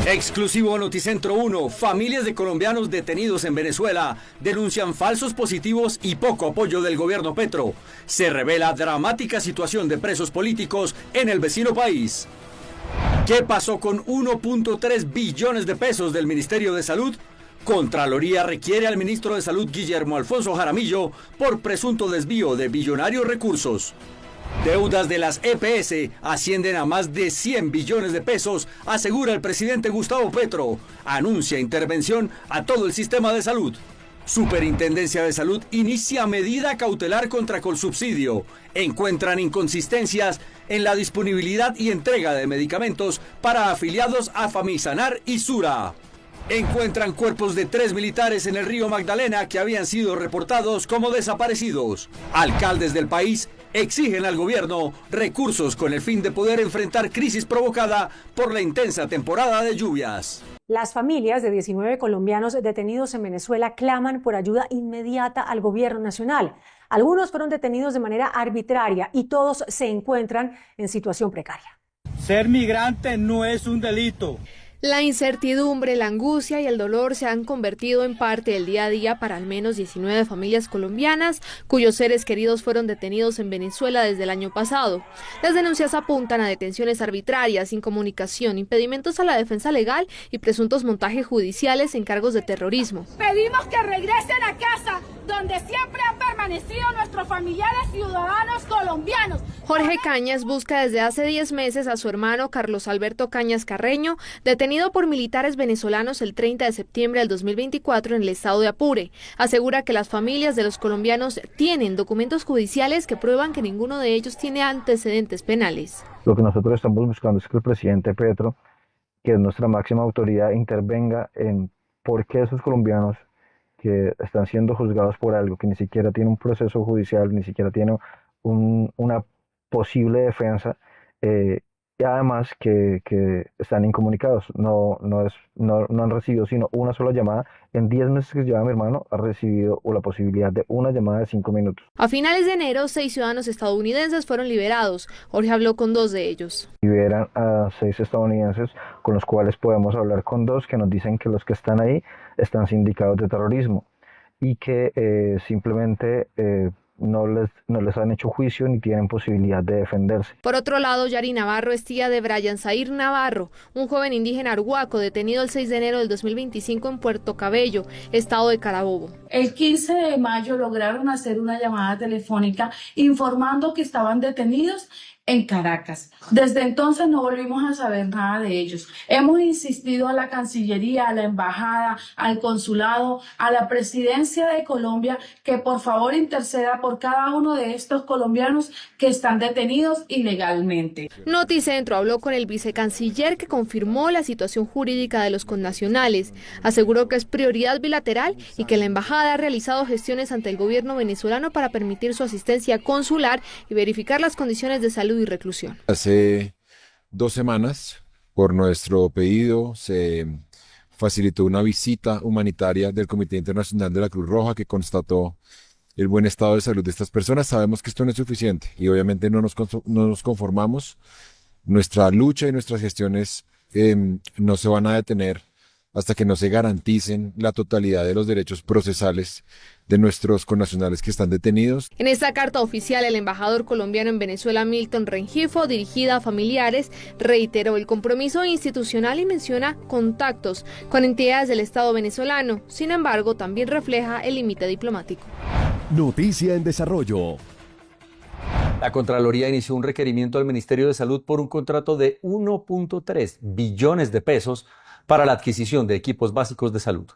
Exclusivo Noticentro 1. Familias de colombianos detenidos en Venezuela denuncian falsos positivos y poco apoyo del gobierno Petro. Se revela dramática situación de presos políticos en el vecino país. ¿Qué pasó con 1.3 billones de pesos del Ministerio de Salud? Contraloría requiere al ministro de Salud Guillermo Alfonso Jaramillo por presunto desvío de billonarios recursos. Deudas de las EPS ascienden a más de 100 billones de pesos, asegura el presidente Gustavo Petro. Anuncia intervención a todo el sistema de salud. Superintendencia de Salud inicia medida cautelar contra Colsubsidio. Encuentran inconsistencias en la disponibilidad y entrega de medicamentos para afiliados a Famisanar y Sura. Encuentran cuerpos de 3 militares en el río Magdalena que habían sido reportados como desaparecidos. Alcaldes del país exigen al gobierno recursos con el fin de poder enfrentar crisis provocada por la intensa temporada de lluvias. Las familias de 19 colombianos detenidos en Venezuela claman por ayuda inmediata al gobierno nacional. Algunos fueron detenidos de manera arbitraria y todos se encuentran en situación precaria. Ser migrante no es un delito. La incertidumbre, la angustia y el dolor se han convertido en parte del día a día para al menos 19 familias colombianas cuyos seres queridos fueron detenidos en Venezuela desde el año pasado. Las denuncias apuntan a detenciones arbitrarias, incomunicación, impedimentos a la defensa legal y presuntos montajes judiciales en cargos de terrorismo. Pedimos que regresen a casa, donde siempre han permanecido nuestros familiares ciudadanos colombianos. Jorge Cañas busca desde hace 10 meses a su hermano Carlos Alberto Cañas Carreño, detenido por militares venezolanos el 30 de septiembre del 2024 en el estado de Apure. Asegura que las familias de los colombianos tienen documentos judiciales que prueban que ninguno de ellos tiene antecedentes penales. Lo que nosotros estamos buscando es que el presidente Petro, que es nuestra máxima autoridad, intervenga en por qué esos colombianos que están siendo juzgados por algo que ni siquiera tiene un proceso judicial, ni siquiera tiene una posible defensa, y además que están incomunicados, no han recibido sino una sola llamada. En 10 meses que lleva mi hermano ha recibido la posibilidad de una llamada de 5 minutos. A finales de enero, 6 ciudadanos estadounidenses fueron liberados. Jorge habló con 2 de ellos. Liberan a 6 estadounidenses, con los cuales podemos hablar con 2 que nos dicen que los que están ahí están sindicados de terrorismo y que simplemente no les han hecho juicio ni tienen posibilidad de defenderse. Por otro lado, Yari Navarro es tía de Brian Zair Navarro, un joven indígena arhuaco detenido el 6 de enero del 2025 en Puerto Cabello, estado de Carabobo. El 15 de mayo lograron hacer una llamada telefónica informando que estaban detenidos en Caracas. Desde entonces no volvimos a saber nada de ellos. Hemos insistido a la Cancillería, a la Embajada, al Consulado, a la Presidencia de Colombia que por favor interceda por cada uno de estos colombianos que están detenidos ilegalmente. Noticentro habló con el vicecanciller que confirmó la situación jurídica de los connacionales. Aseguró que es prioridad bilateral y que la Embajada ha realizado gestiones ante el gobierno venezolano para permitir su asistencia consular y verificar las condiciones de salud y reclusión. Hace 2 semanas, por nuestro pedido, se facilitó una visita humanitaria del Comité Internacional de la Cruz Roja que constató el buen estado de salud de estas personas. Sabemos que esto no es suficiente y obviamente no nos conformamos. Nuestra lucha y nuestras gestiones no se van a detener hasta que no se garanticen la totalidad de los derechos procesales de nuestros connacionales que están detenidos. En esta carta oficial, el embajador colombiano en Venezuela, Milton Rengifo, dirigida a familiares, reiteró el compromiso institucional y menciona contactos con entidades del Estado venezolano. Sin embargo, también refleja el límite diplomático. Noticia en desarrollo. La Contraloría inició un requerimiento al Ministerio de Salud por un contrato de 1.3 billones de pesos para la adquisición de equipos básicos de salud.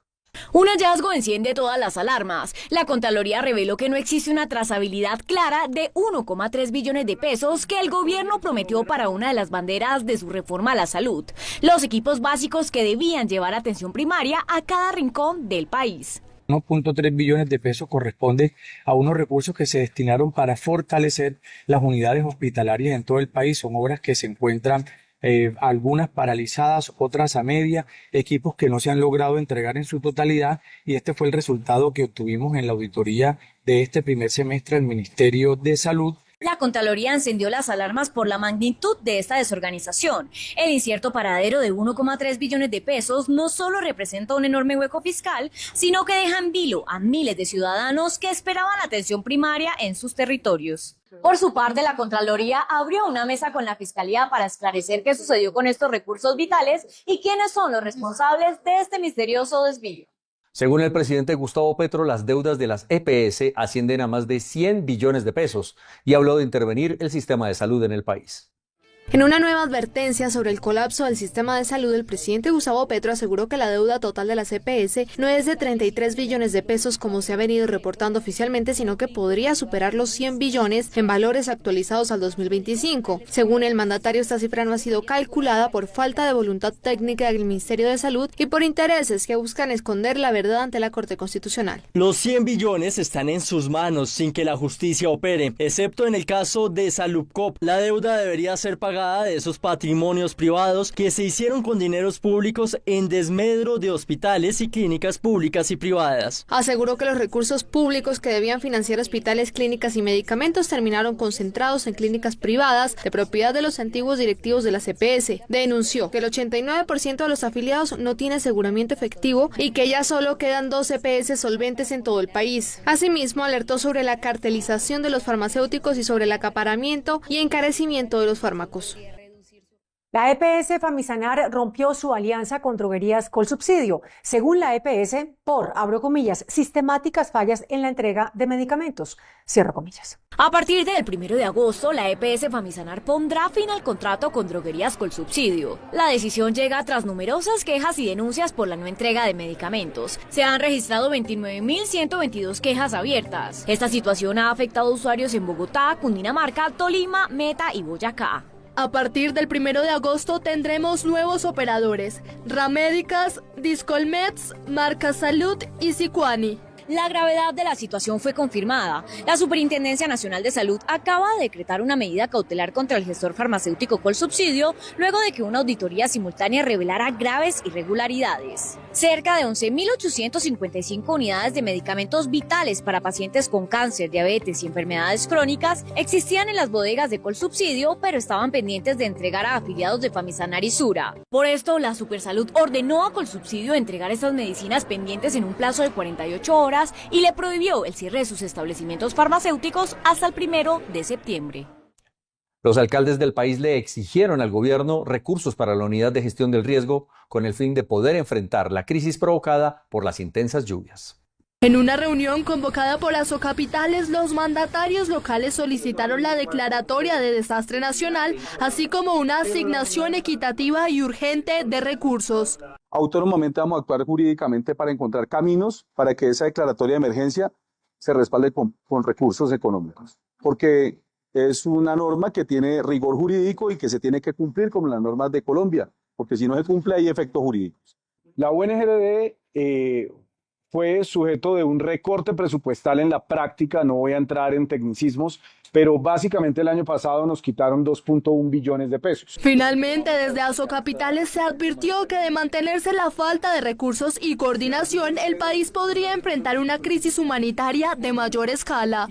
Un hallazgo enciende todas las alarmas. La Contraloría reveló que no existe una trazabilidad clara de 1,3 billones de pesos que el gobierno prometió para una de las banderas de su reforma a la salud, los equipos básicos que debían llevar atención primaria a cada rincón del país. 1.3 billones de pesos corresponde a unos recursos que se destinaron para fortalecer las unidades hospitalarias en todo el país. Son obras que se encuentran algunas paralizadas, otras a media, equipos que no se han logrado entregar en su totalidad, y este fue el resultado que obtuvimos en la auditoría de este primer semestre del Ministerio de Salud, La Contraloría encendió las alarmas por la magnitud de esta desorganización. El incierto paradero de 1,3 billones de pesos no solo representa un enorme hueco fiscal, sino que deja en vilo a miles de ciudadanos que esperaban atención primaria en sus territorios. Por su parte, la Contraloría abrió una mesa con la Fiscalía para esclarecer qué sucedió con estos recursos vitales y quiénes son los responsables de este misterioso desvío. Según el presidente Gustavo Petro, las deudas de las EPS ascienden a más de 100 billones de pesos y habló de intervenir el sistema de salud en el país. En una nueva advertencia sobre el colapso del sistema de salud, el presidente Gustavo Petro aseguró que la deuda total de las EPS no es de 33 billones de pesos como se ha venido reportando oficialmente, sino que podría superar los 100 billones en valores actualizados al 2025. Según el mandatario, esta cifra no ha sido calculada por falta de voluntad técnica del Ministerio de Salud y por intereses que buscan esconder la verdad ante la Corte Constitucional. Los 100 billones están en sus manos sin que la justicia opere, excepto en el caso de Salubcop. La deuda debería ser pagada de esos patrimonios privados que se hicieron con dineros públicos en desmedro de hospitales y clínicas públicas y privadas. Aseguró que los recursos públicos que debían financiar hospitales, clínicas y medicamentos terminaron concentrados en clínicas privadas de propiedad de los antiguos directivos de la EPS. Denunció que el 89% de los afiliados no tiene aseguramiento efectivo y que ya solo quedan 2 EPS solventes en todo el país. Asimismo, alertó sobre la cartelización de los farmacéuticos y sobre el acaparamiento y encarecimiento de los fármacos. La EPS Famisanar rompió su alianza con droguerías Colsubsidio, según la EPS, por, abro comillas, sistemáticas fallas en la entrega de medicamentos, cierro comillas. A partir del 1 de agosto, la EPS Famisanar pondrá fin al contrato con droguerías Colsubsidio. La decisión llega tras numerosas quejas y denuncias por la no entrega de medicamentos. Se han registrado 29.122 quejas abiertas. Esta situación ha afectado a usuarios en Bogotá, Cundinamarca, Tolima, Meta y Boyacá. A partir del 1 de agosto tendremos nuevos operadores: Ramédicas, Discolmeds, Marca Salud y Sicuani. La gravedad de la situación fue confirmada. La Superintendencia Nacional de Salud acaba de decretar una medida cautelar contra el gestor farmacéutico Colsubsidio luego de que una auditoría simultánea revelara graves irregularidades. Cerca de 11.855 unidades de medicamentos vitales para pacientes con cáncer, diabetes y enfermedades crónicas existían en las bodegas de Colsubsidio, pero estaban pendientes de entregar a afiliados de Famisanar y Sura. Por esto, la Supersalud ordenó a Colsubsidio entregar estas medicinas pendientes en un plazo de 48 horas y le prohibió el cierre de sus establecimientos farmacéuticos hasta el 1 de septiembre. Los alcaldes del país le exigieron al gobierno recursos para la unidad de gestión del riesgo con el fin de poder enfrentar la crisis provocada por las intensas lluvias. En una reunión convocada por Asocapitales, los mandatarios locales solicitaron la declaratoria de desastre nacional, así como una asignación equitativa y urgente de recursos. Autónomamente vamos a actuar jurídicamente para encontrar caminos para que esa declaratoria de emergencia se respalde con recursos económicos, porque es una norma que tiene rigor jurídico y que se tiene que cumplir con las normas de Colombia, porque si no se cumple hay efectos jurídicos. La UNGRD fue sujeto de un recorte presupuestal en la práctica, no voy a entrar en tecnicismos, pero básicamente el año pasado nos quitaron 2.1 billones de pesos. Finalmente, desde Asocapitales se advirtió que de mantenerse la falta de recursos y coordinación, el país podría enfrentar una crisis humanitaria de mayor escala.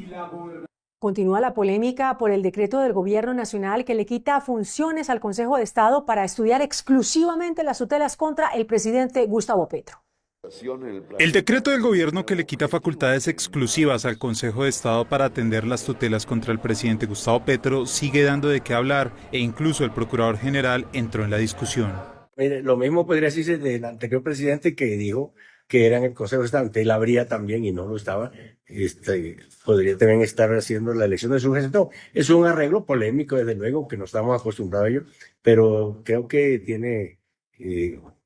Continúa la polémica por el decreto del Gobierno Nacional que le quita funciones al Consejo de Estado para estudiar exclusivamente las tutelas contra el presidente Gustavo Petro. El decreto del gobierno que le quita facultades exclusivas al Consejo de Estado para atender las tutelas contra el presidente Gustavo Petro sigue dando de qué hablar e incluso el Procurador General entró en la discusión. Mire, lo mismo podría decirse del anterior presidente que dijo que era en el Consejo de Estado, él habría también y no lo estaba, podría también estar haciendo la elección de su jefe. No, es un arreglo polémico, desde luego, que no estamos acostumbrados a ello, pero creo que tiene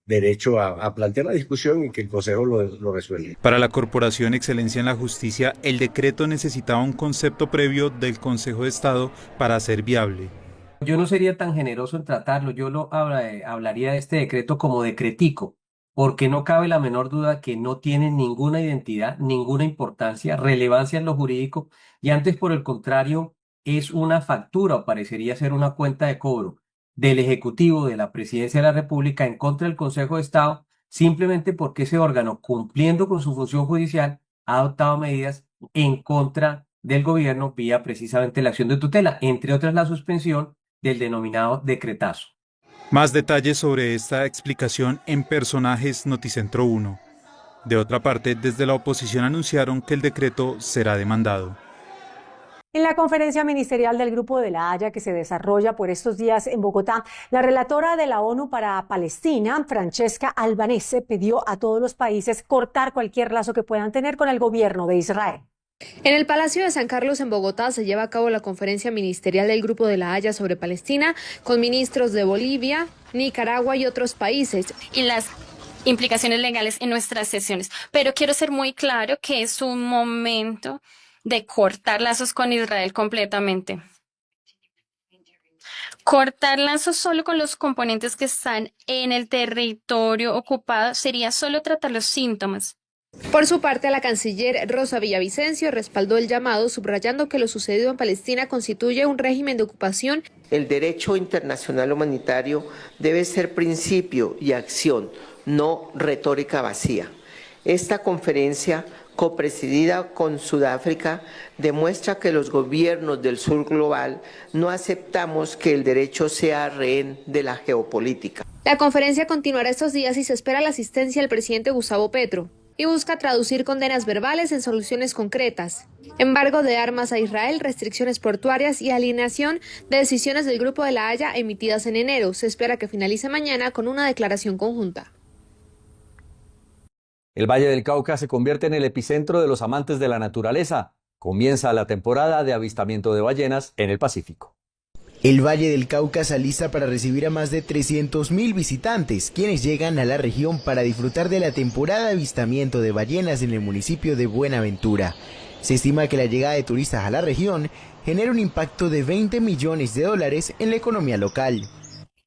derecho a plantear la discusión y que el Consejo lo resuelva. Para la Corporación Excelencia en la Justicia, el decreto necesitaba un concepto previo del Consejo de Estado para ser viable. Yo no sería tan generoso en tratarlo, yo hablaría de este decreto como decretico, porque no cabe la menor duda que no tiene ninguna identidad, ninguna importancia, relevancia en lo jurídico, y antes, por el contrario, es una factura o parecería ser una cuenta de cobro del Ejecutivo de la Presidencia de la República en contra del Consejo de Estado, simplemente porque ese órgano, cumpliendo con su función judicial, ha adoptado medidas en contra del gobierno vía precisamente la acción de tutela, entre otras la suspensión del denominado decretazo. Más detalles sobre esta explicación en Personajes Noticentro 1. De otra parte, desde la oposición anunciaron que el decreto será demandado. En la conferencia ministerial del Grupo de la Haya que se desarrolla por estos días en Bogotá, la relatora de la ONU para Palestina, Francesca Albanese, pidió a todos los países cortar cualquier lazo que puedan tener con el gobierno de Israel. En el Palacio de San Carlos en Bogotá se lleva a cabo la conferencia ministerial del Grupo de la Haya sobre Palestina con ministros de Bolivia, Nicaragua y otros países. Y las implicaciones legales en nuestras sesiones. Pero quiero ser muy claro que es un momento de cortar lazos con Israel completamente. Cortar lazos solo con los componentes que están en el territorio ocupado sería solo tratar los síntomas. Por su parte, la canciller Rosa Villavicencio respaldó el llamado, subrayando que lo sucedido en Palestina constituye un régimen de ocupación. El derecho internacional humanitario debe ser principio y acción, no retórica vacía. Esta conferencia, copresidida con Sudáfrica, demuestra que los gobiernos del sur global no aceptamos que el derecho sea rehén de la geopolítica. La conferencia continuará estos días y se espera la asistencia del presidente Gustavo Petro y busca traducir condenas verbales en soluciones concretas, embargo de armas a Israel, restricciones portuarias y alineación de decisiones del Grupo de la Haya emitidas en enero. Se espera que finalice mañana con una declaración conjunta. El Valle del Cauca se convierte en el epicentro de los amantes de la naturaleza. Comienza la temporada de avistamiento de ballenas en el Pacífico. El Valle del Cauca se alista para recibir a más de 300.000 visitantes, quienes llegan a la región para disfrutar de la temporada de avistamiento de ballenas en el municipio de Buenaventura. Se estima que la llegada de turistas a la región genera un impacto de $20 millones en la economía local.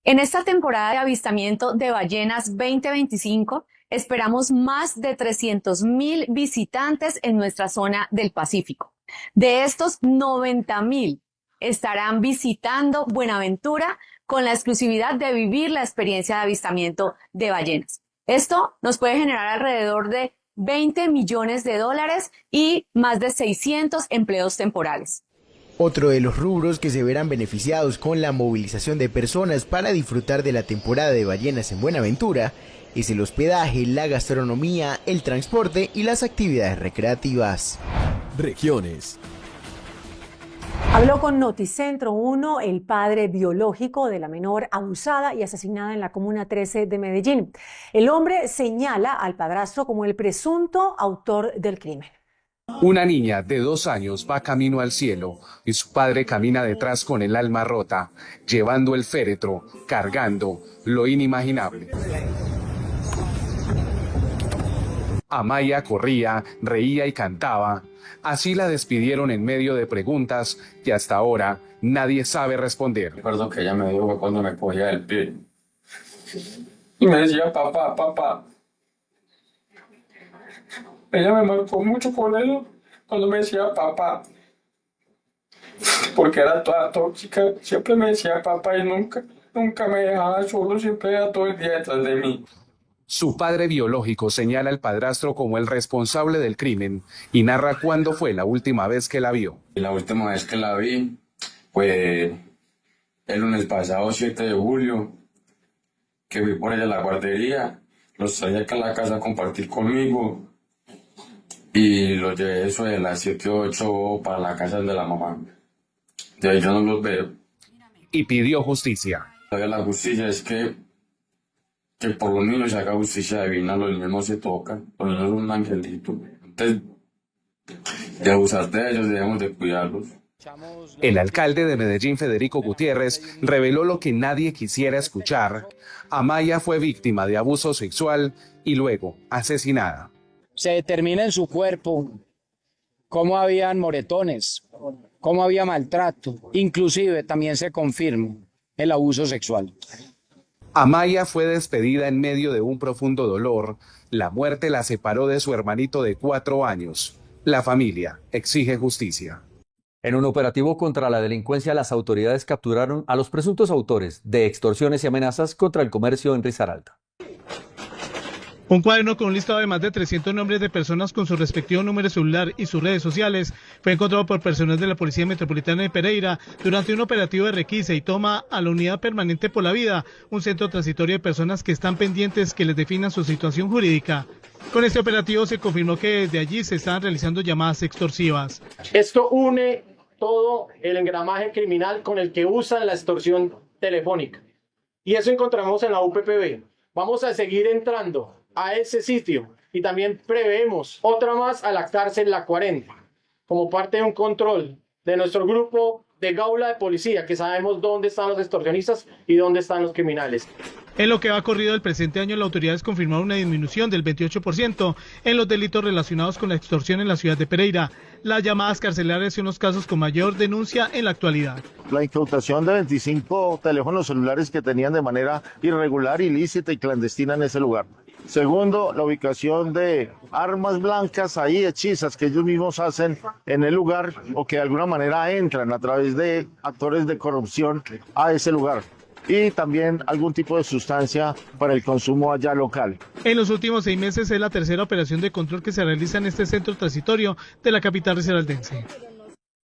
En esta temporada de avistamiento de ballenas 2025, esperamos más de 300.000 visitantes en nuestra zona del Pacífico. De estos, 90.000 estarán visitando Buenaventura con la exclusividad de vivir la experiencia de avistamiento de ballenas. Esto nos puede generar alrededor de $20 millones y más de 600 empleos temporales. Otro de los rubros que se verán beneficiados con la movilización de personas para disfrutar de la temporada de ballenas en Buenaventura es el hospedaje, la gastronomía, el transporte y las actividades recreativas. Regiones. Habló con Noticentro 1 el padre biológico de la menor abusada y asesinada en la Comuna 13 de Medellín. El hombre señala al padrastro como el presunto autor del crimen. Una niña de 2 años va camino al cielo y su padre camina detrás con el alma rota, llevando el féretro, cargando lo inimaginable. Amaya corría, reía y cantaba. Así la despidieron en medio de preguntas que hasta ahora nadie sabe responder. Recuerdo que ella me dijo cuando me cogía del pie y me decía papá, papá. Ella me marcó mucho con eso cuando me decía papá, porque era toda tóxica, siempre me decía papá y nunca me dejaba solo, siempre era todo el día detrás de mí. Su padre biológico señala al padrastro como el responsable del crimen y narra cuándo fue la última vez que la vio. La última vez que la vi fue el lunes pasado, 7 de julio, que fui por ella a la guardería, los traía acá a la casa a compartir conmigo y los llevé eso de las 7 o 8 para la casa de la mamá. De ahí yo no los veo. Y pidió justicia. La justicia es que por los niños se haga justicia divina, los niños no se tocan, los niños son un angelito. Entonces, de abusar de ellos, debemos de cuidarlos. El alcalde de Medellín, Federico Gutiérrez, reveló lo que nadie quisiera escuchar. Amaya fue víctima de abuso sexual y luego asesinada. Se determina en su cuerpo cómo habían moretones, cómo había maltrato, inclusive también se confirma el abuso sexual. Amaya fue despedida en medio de un profundo dolor. La muerte la separó de su hermanito de 4 años. La familia exige justicia. En un operativo contra la delincuencia, las autoridades capturaron a los presuntos autores de extorsiones y amenazas contra el comercio en Risaralda. Un cuaderno con un listado de más de 300 nombres de personas con su respectivo número celular y sus redes sociales fue encontrado por personal de la Policía Metropolitana de Pereira durante un operativo de requisa y toma a la Unidad Permanente por la Vida, un centro transitorio de personas que están pendientes que les definan su situación jurídica. Con este operativo se confirmó que desde allí se están realizando llamadas extorsivas. Esto une todo el engramaje criminal con el que usan la extorsión telefónica. Y eso encontramos en la UPPB. Vamos a seguir entrando a ese sitio y también preveemos otra más a la cárcel La 40 como parte de un control de nuestro grupo de gaula de policía, que sabemos dónde están los extorsionistas y dónde están los criminales. En lo que va corrido del presente año, las autoridades confirmaron una disminución del 28% en los delitos relacionados con la extorsión en la ciudad de Pereira. Las llamadas carcelarias son los casos con mayor denuncia en la actualidad. La incautación de 25 teléfonos celulares que tenían de manera irregular, ilícita y clandestina en ese lugar. Segundo, la ubicación de armas blancas ahí hechizas que ellos mismos hacen en el lugar o que de alguna manera entran a través de actores de corrupción a ese lugar. Y también algún tipo de sustancia para el consumo allá local. En los últimos 6 meses es la tercera operación de control que se realiza en este centro transitorio de la capital risaraldense.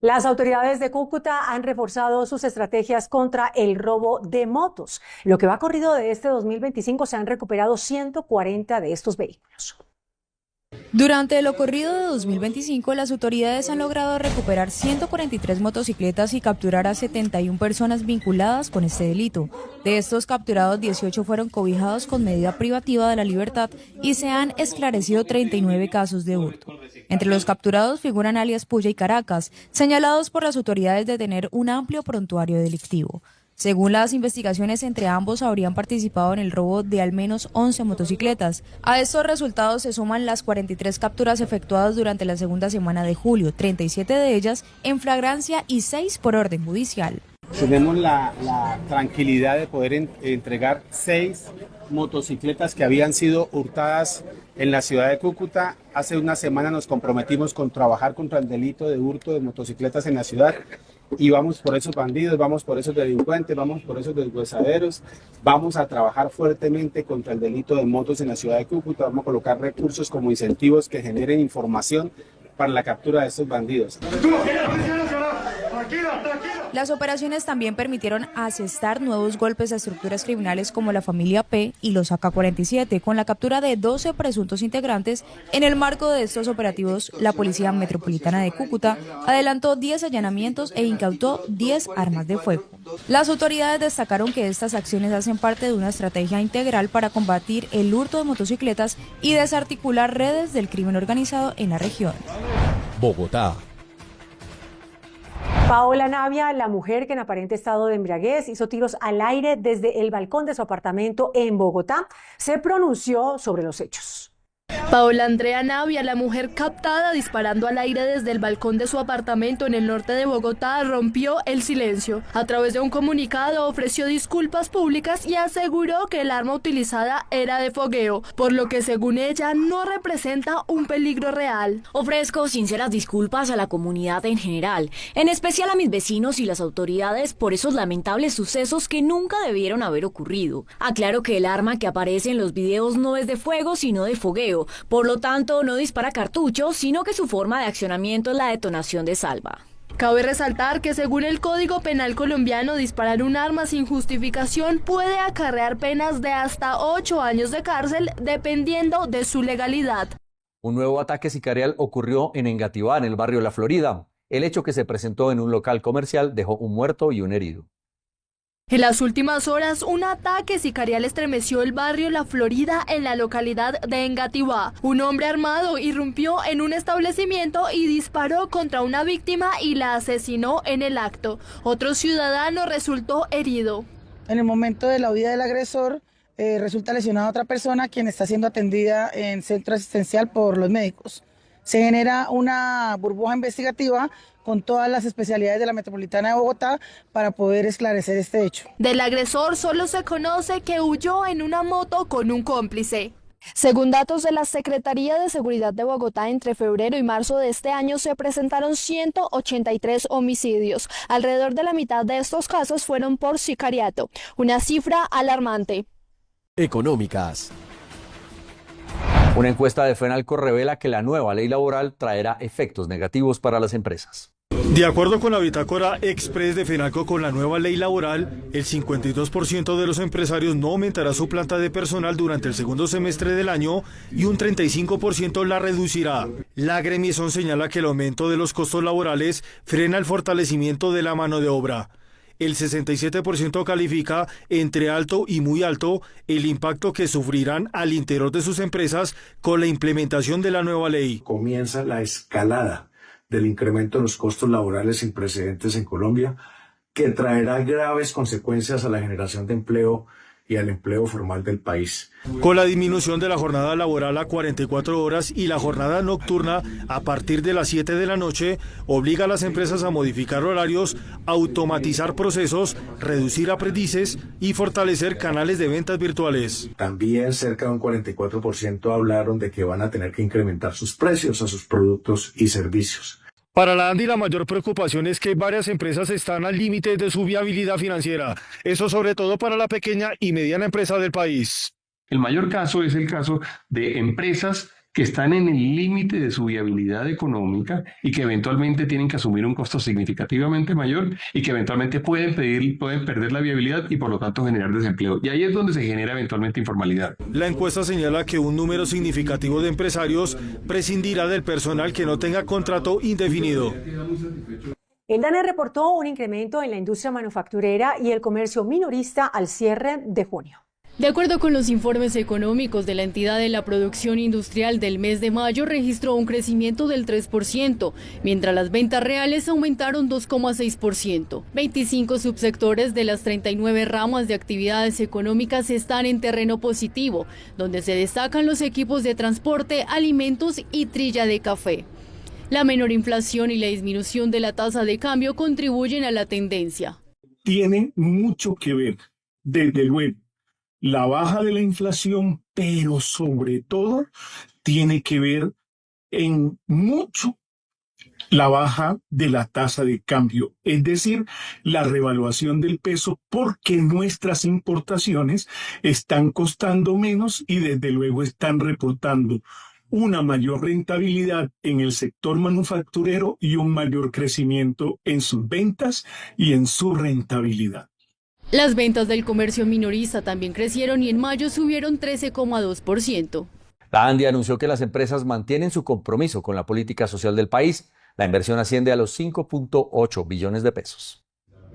Las autoridades de Cúcuta han reforzado sus estrategias contra el robo de motos. En lo que va corrido de este 2025 se han recuperado 140 de estos vehículos. Durante lo corrido de 2025, las autoridades han logrado recuperar 143 motocicletas y capturar a 71 personas vinculadas con este delito. De estos capturados, 18 fueron cobijados con medida privativa de la libertad y se han esclarecido 39 casos de hurto. Entre los capturados figuran alias Puya y Caracas, señalados por las autoridades de tener un amplio prontuario delictivo. Según las investigaciones, entre ambos habrían participado en el robo de al menos 11 motocicletas. A estos resultados se suman las 43 capturas efectuadas durante la segunda semana de julio, 37 de ellas en flagrancia y 6 por orden judicial. Tenemos la tranquilidad de poder entregar 6 motocicletas que habían sido hurtadas en la ciudad de Cúcuta. Hace una semana nos comprometimos con trabajar contra el delito de hurto de motocicletas en la ciudad. Y vamos por esos bandidos, vamos por esos delincuentes, vamos por esos deshuesaderos, vamos a trabajar fuertemente contra el delito de motos en la ciudad de Cúcuta, vamos a colocar recursos como incentivos que generen información para la captura de estos bandidos. Las operaciones también permitieron asestar nuevos golpes a estructuras criminales como la familia P y los AK-47, con la captura de 12 presuntos integrantes. En el marco de estos operativos, la Policía Metropolitana de Cúcuta adelantó 10 allanamientos e incautó 10 armas de fuego. Las autoridades destacaron que estas acciones hacen parte de una estrategia integral para combatir el hurto de motocicletas y desarticular redes del crimen organizado en la región. Bogotá. Paola Navia, la mujer que en aparente estado de embriaguez hizo tiros al aire desde el balcón de su apartamento en Bogotá, se pronunció sobre los hechos. Paola Andrea Navia, la mujer captada disparando al aire desde el balcón de su apartamento en el norte de Bogotá, rompió el silencio. A través de un comunicado ofreció disculpas públicas y aseguró que el arma utilizada era de fogueo, por lo que según ella no representa un peligro real. Ofrezco sinceras disculpas a la comunidad en general, en especial a mis vecinos y las autoridades por esos lamentables sucesos que nunca debieron haber ocurrido. Aclaro que el arma que aparece en los videos no es de fuego sino de fogueo. Por lo tanto, no dispara cartuchos, sino que su forma de accionamiento es la detonación de salva. Cabe resaltar que según el Código Penal colombiano, disparar un arma sin justificación puede acarrear penas de hasta 8 años de cárcel, dependiendo de su legalidad. Un nuevo ataque sicarial ocurrió en Engativá, en el barrio La Florida. El hecho, que se presentó en un local comercial, dejó un muerto y un herido. En las últimas horas, un ataque sicarial estremeció el barrio La Florida en la localidad de Engativá. Un hombre armado irrumpió en un establecimiento y disparó contra una víctima y la asesinó en el acto. Otro ciudadano resultó herido. En el momento de la huida del agresor, resulta lesionada otra persona, quien está siendo atendida en centro asistencial por los médicos. Se genera una burbuja investigativa con todas las especialidades de la Metropolitana de Bogotá para poder esclarecer este hecho. Del agresor solo se conoce que huyó en una moto con un cómplice. Según datos de la Secretaría de Seguridad de Bogotá, entre febrero y marzo de este año se presentaron 183 homicidios. Alrededor de la mitad de estos casos fueron por sicariato, una cifra alarmante. Económicas. Una encuesta de FENALCO revela que la nueva ley laboral traerá efectos negativos para las empresas. De acuerdo con la bitácora express de FENALCO, con la nueva ley laboral, el 52% de los empresarios no aumentará su planta de personal durante el segundo semestre del año y un 35% la reducirá. La agremiación señala que el aumento de los costos laborales frena el fortalecimiento de la mano de obra. El 67% califica entre alto y muy alto el impacto que sufrirán al interior de sus empresas con la implementación de la nueva ley. Comienza la escalada del incremento de los costos laborales sin precedentes en Colombia, que traerá graves consecuencias a la generación de empleo y al empleo formal del país. Con la disminución de la jornada laboral a 44 horas y la jornada nocturna a partir de las 7 de la noche, obliga a las empresas a modificar horarios, automatizar procesos, reducir aprendices y fortalecer canales de ventas virtuales. También cerca de un 44% hablaron de que van a tener que incrementar sus precios a sus productos y servicios. Para la ANDI, la mayor preocupación es que varias empresas están al límite de su viabilidad financiera. Eso sobre todo para la pequeña y mediana empresa del país. El mayor caso es el caso de empresas que están en el límite de su viabilidad económica y que eventualmente tienen que asumir un costo significativamente mayor y que eventualmente pueden perder la viabilidad y por lo tanto generar desempleo. Y ahí es donde se genera eventualmente informalidad. La encuesta señala que un número significativo de empresarios prescindirá del personal que no tenga contrato indefinido. El DANE reportó un incremento en la industria manufacturera y el comercio minorista al cierre de junio. De acuerdo con los informes económicos de la entidad, de la producción industrial del mes de mayo registró un crecimiento del 3%, mientras las ventas reales aumentaron 2,6%. 25 subsectores de las 39 ramas de actividades económicas están en terreno positivo, donde se destacan los equipos de transporte, alimentos y trilla de café. La menor inflación y la disminución de la tasa de cambio contribuyen a la tendencia. Tiene mucho que ver, desde luego, la baja de la inflación, pero sobre todo tiene que ver en mucho la baja de la tasa de cambio, es decir, la revaluación del peso, porque nuestras importaciones están costando menos y desde luego están reportando una mayor rentabilidad en el sector manufacturero y un mayor crecimiento en sus ventas y en su rentabilidad. Las ventas del comercio minorista también crecieron y en mayo subieron 13,2%. La ANDI anunció que las empresas mantienen su compromiso con la política social del país. La inversión asciende a los 5.8 billones de pesos.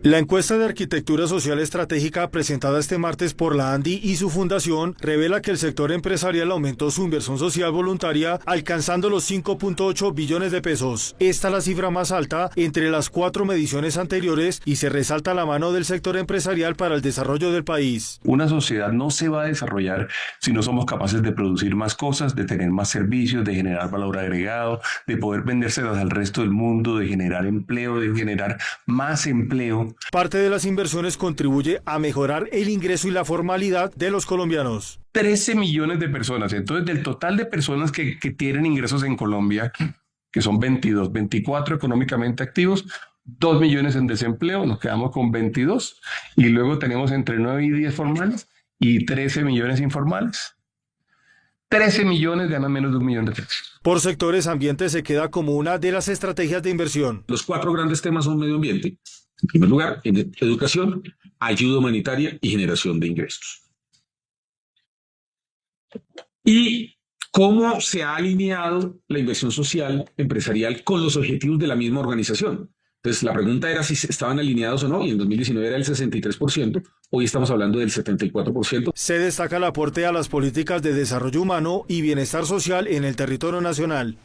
La encuesta de arquitectura social estratégica presentada este martes por la ANDI y su fundación revela que el sector empresarial aumentó su inversión social voluntaria alcanzando los 5.8 billones de pesos. Esta es la cifra más alta entre las 4 mediciones anteriores y se resalta la mano del sector empresarial para el desarrollo del país. Una sociedad no se va a desarrollar si no somos capaces de producir más cosas, de tener más servicios, de generar valor agregado, de poder vendérselas al resto del mundo, de generar empleo, de generar más empleo. Parte de las inversiones contribuye a mejorar el ingreso y la formalidad de los colombianos. 13 millones de personas. Entonces, del total de personas que tienen ingresos en Colombia, que son 24 económicamente activos, 2 millones en desempleo, nos quedamos con 22. Y luego tenemos entre 9 y 10 formales y 13 millones informales. 13 millones ganan menos de 1 millón de pesos. Por sectores, ambiente se queda como una de las estrategias de inversión. Los 4 grandes temas son medio ambiente, en primer lugar, educación, ayuda humanitaria y generación de ingresos. ¿Y cómo se ha alineado la inversión social empresarial con los objetivos de la misma organización? Entonces, la pregunta era si estaban alineados o no, y en 2019 era el 63%, hoy estamos hablando del 74%. Se destaca el aporte a las políticas de desarrollo humano y bienestar social en el territorio nacional.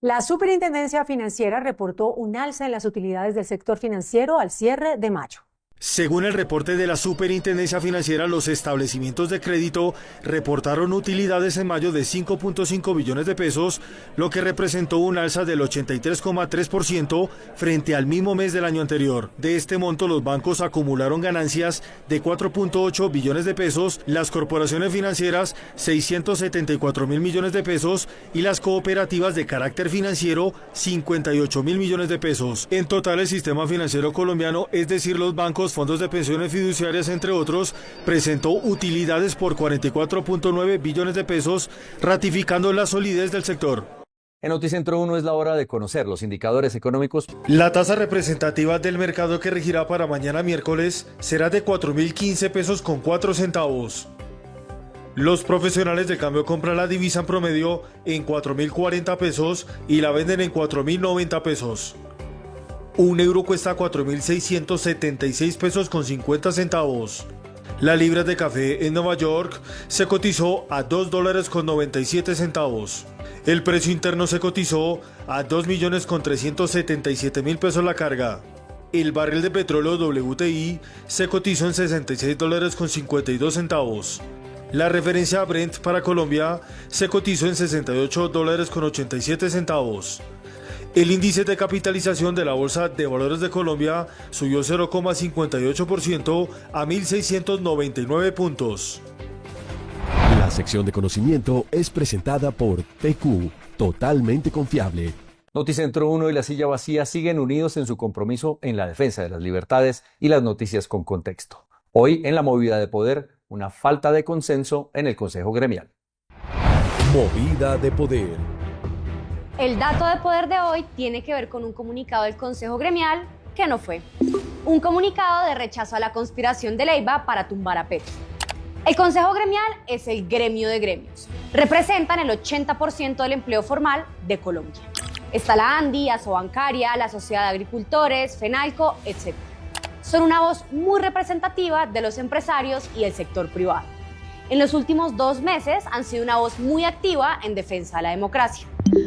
La Superintendencia Financiera reportó un alza en las utilidades del sector financiero al cierre de mayo. Según el reporte de la Superintendencia Financiera, los establecimientos de crédito reportaron utilidades en mayo de 5.5 billones de pesos, lo que representó un alza del 83,3% frente al mismo mes del año anterior. De este monto, los bancos acumularon ganancias de 4.8 billones de pesos, las corporaciones financieras 674.000 millones de pesos y las cooperativas de carácter financiero 58.000 millones de pesos. En total, el sistema financiero colombiano, es decir, los bancos, bancos, fondos de pensiones fiduciarias, entre otros, presentó utilidades por 44.9 billones de pesos, ratificando la solidez del sector. En Noticentro 1 es la hora de conocer los indicadores económicos. La tasa representativa del mercado que regirá para mañana miércoles será de 4.015 pesos con 4 centavos. Los profesionales de cambio compran la divisa en promedio en 4.040 pesos y la venden en 4.090 pesos. Un euro cuesta 4.676 pesos con 50 centavos. La libra de café en Nueva York se cotizó a $2 con 97 centavos. El precio interno se cotizó a 2.377.000 pesos la carga. El barril de petróleo WTI se cotizó en $66 con 52 centavos. La referencia Brent para Colombia se cotizó en $68 con 87 centavos. El índice de capitalización de la Bolsa de Valores de Colombia subió 0,58% a 1.699 puntos. La sección de conocimiento es presentada por TQ, totalmente confiable. Noticentro 1 y La Silla Vacía siguen unidos en su compromiso en la defensa de las libertades y las noticias con contexto. Hoy, en la movida de poder, una falta de consenso en el Consejo Gremial. Movida de poder. El dato de poder de hoy tiene que ver con un comunicado del Consejo Gremial que no fue. Un comunicado de rechazo a la conspiración de Leiva para tumbar a Petro. El Consejo Gremial es el gremio de gremios. Representan el 80% del empleo formal de Colombia. Está la ANDI, Asobancaria, la Sociedad de Agricultores, FENALCO, etc. Son una voz muy representativa de los empresarios y el sector privado. En los últimos 2 meses han sido una voz muy activa en defensa de la democracia.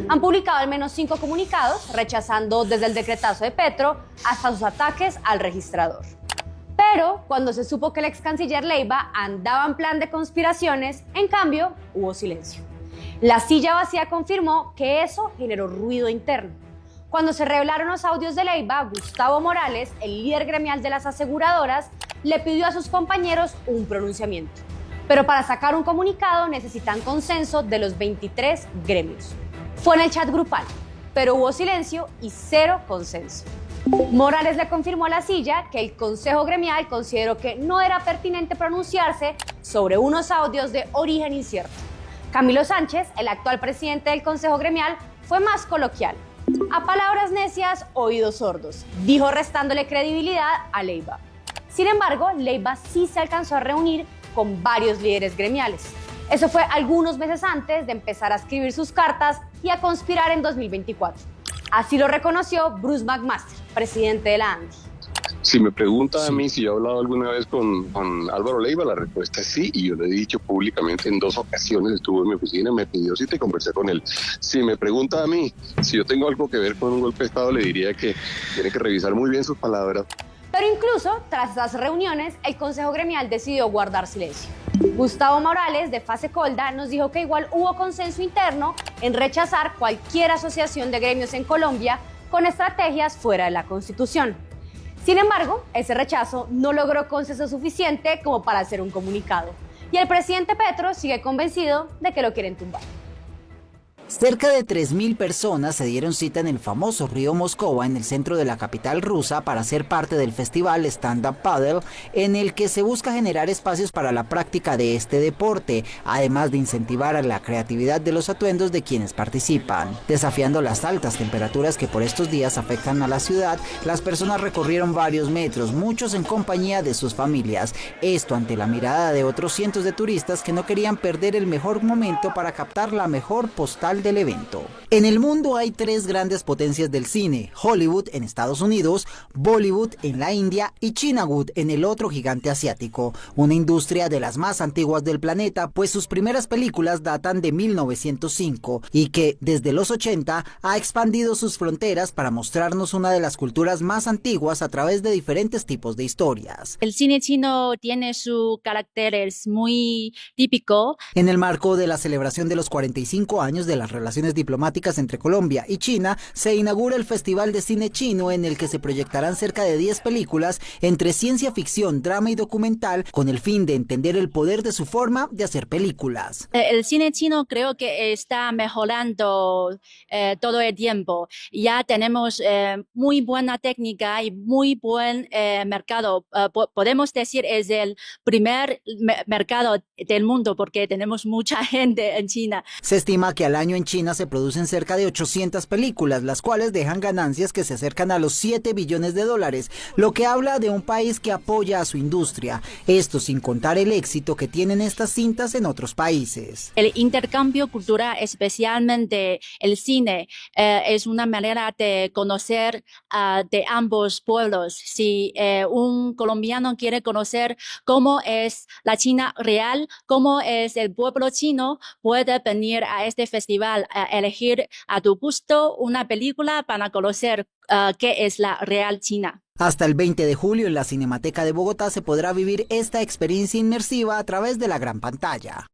Han publicado al menos 5 comunicados rechazando desde el decretazo de Petro hasta sus ataques al registrador. Pero cuando se supo que el ex canciller Leiva andaba en plan de conspiraciones, en cambio, hubo silencio. La Silla Vacía confirmó que eso generó ruido interno. Cuando se revelaron los audios de Leiva, Gustavo Morales, el líder gremial de las aseguradoras, le pidió a sus compañeros un pronunciamiento. Pero para sacar un comunicado necesitan consenso de los 23 gremios. Fue en el chat grupal, pero hubo silencio y 0 consenso. Morales le confirmó a La Silla que el Consejo Gremial consideró que no era pertinente pronunciarse sobre unos audios de origen incierto. Camilo Sánchez, el actual presidente del Consejo Gremial, fue más coloquial. A palabras necias, oídos sordos, dijo restándole credibilidad a Leiva. Sin embargo, Leiva sí se alcanzó a reunir con varios líderes gremiales. Eso fue algunos meses antes de empezar a escribir sus cartas y a conspirar en 2024. Así lo reconoció Bruce McMaster, presidente de la ANDI. Si me pregunta a mí si yo he hablado alguna vez con Álvaro Leiva, la respuesta es sí, y yo lo he dicho públicamente en 2 ocasiones, estuvo en mi oficina, me pidió cita y conversé con él. Si me pregunta a mí si yo tengo algo que ver con un golpe de Estado, le diría que tiene que revisar muy bien sus palabras. Pero incluso tras esas reuniones, el Consejo Gremial decidió guardar silencio. Gustavo Morales, de Fasecolda, nos dijo que igual hubo consenso interno en rechazar cualquier asociación de gremios en Colombia con estrategias fuera de la Constitución. Sin embargo, ese rechazo no logró consenso suficiente como para hacer un comunicado. Y el presidente Petro sigue convencido de que lo quieren tumbar. Cerca de 3.000 personas se dieron cita en el famoso río Moscova, en el centro de la capital rusa, para ser parte del festival Stand Up Paddle, en el que se busca generar espacios para la práctica de este deporte, además de incentivar a la creatividad de los atuendos de quienes participan. Desafiando las altas temperaturas que por estos días afectan a la ciudad, las personas recorrieron varios metros, muchos en compañía de sus familias. Esto ante la mirada de otros cientos de turistas que no querían perder el mejor momento para captar la mejor postal del evento. En el mundo hay 3 grandes potencias del cine: Hollywood en Estados Unidos, Bollywood en la India y Chinawood en el otro gigante asiático, una industria de las más antiguas del planeta, pues sus primeras películas datan de 1905 y que desde los 80 ha expandido sus fronteras para mostrarnos una de las culturas más antiguas a través de diferentes tipos de historias. El cine chino tiene su carácter, es muy típico. En el marco de la celebración de los 45 años de la relaciones diplomáticas entre Colombia y China, se inaugura el Festival de Cine Chino, en el que se proyectarán cerca de 10 películas entre ciencia ficción, drama y documental, con el fin de entender el poder de su forma de hacer películas. El cine chino creo que está mejorando todo el tiempo. Ya tenemos muy buena técnica y muy buen mercado. Podemos decir es el primer mercado del mundo porque tenemos mucha gente en China. Se estima que al año en China se producen cerca de 800 películas, las cuales dejan ganancias que se acercan a los 7 billones de dólares, lo que habla de un país que apoya a su industria. Esto sin contar el éxito que tienen estas cintas en otros países. El intercambio cultural, especialmente el cine, es una manera de conocer de ambos pueblos. Si un colombiano quiere conocer cómo es la China real, cómo es el pueblo chino, puede venir a este festival a elegir a tu gusto una película para conocer qué es la real China. Hasta el 20 de julio en la Cinemateca de Bogotá se podrá vivir esta experiencia inmersiva a través de la gran pantalla.